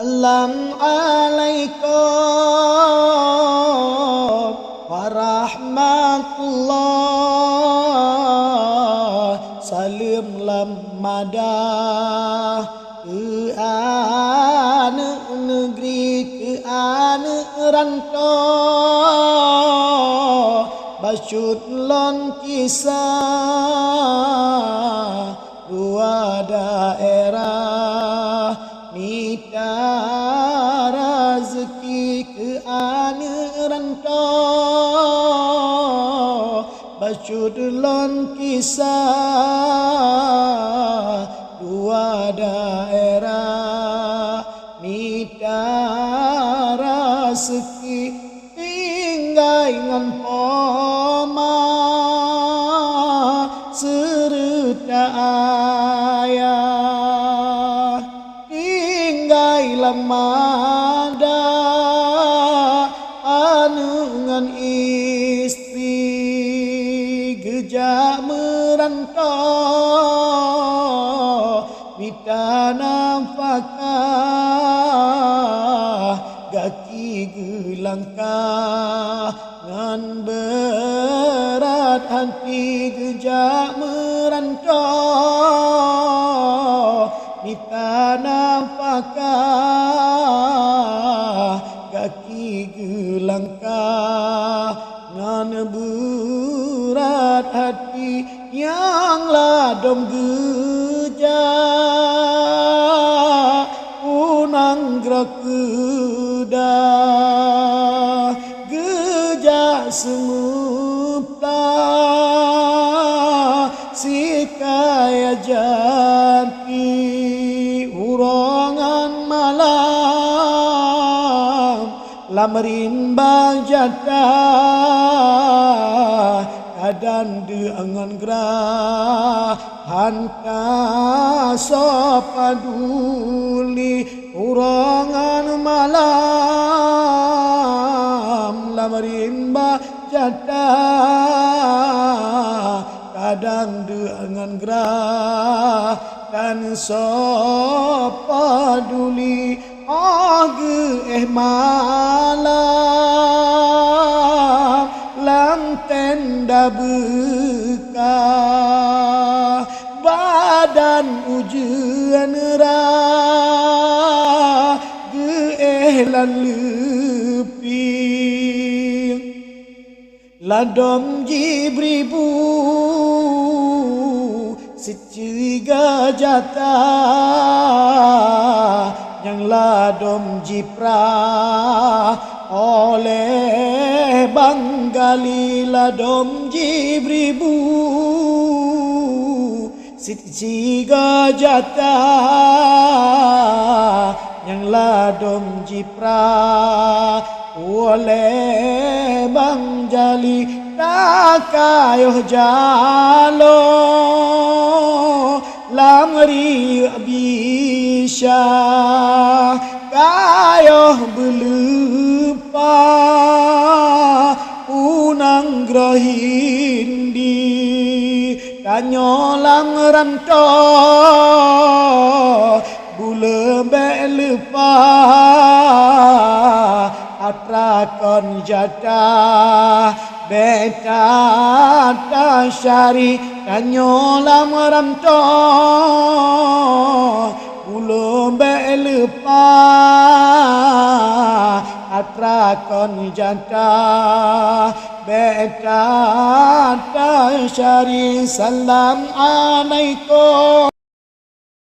Assalamualaikum warahmatullah. Salam lamadah ke anak negeri, ke anak rantau. Basyut lon kisah dua daerah, minta rezeki ke anak rantau. Basyut lon kisah dua daerah, minta rezeki tinggai ngan poma serta ayah, tinggai lamada anu ngan istri gejak merantau, minta nafkah gaki gelangkah ngan berat hati gejak merantau, minta nafkah gaki gelangkah ngan berat hati yang ladom gejak unang gerak kedah gejak semupta si kaya jati urongan malam lamrin bajatah kadang dengan gerah hanta sopaduli urongan malam lamrin bajatah kadang dengan gerah dan sopaduli malam lang tenda buka badan ujian rah geehlan leping ladom jibribu seciga jatah yang ladom jiprah oleh Banggali ladom jibribu seciga jatah yang ladom jiprah oleh Banggali takayuh jalo lamri bisa kayuh belupa unang grahindi kanyolang rantau bulembe lupa atrakon jatah beta tasyari kanyolang rantau bulembe lupa atrakon jatah beta tasyari. Salam alaikum.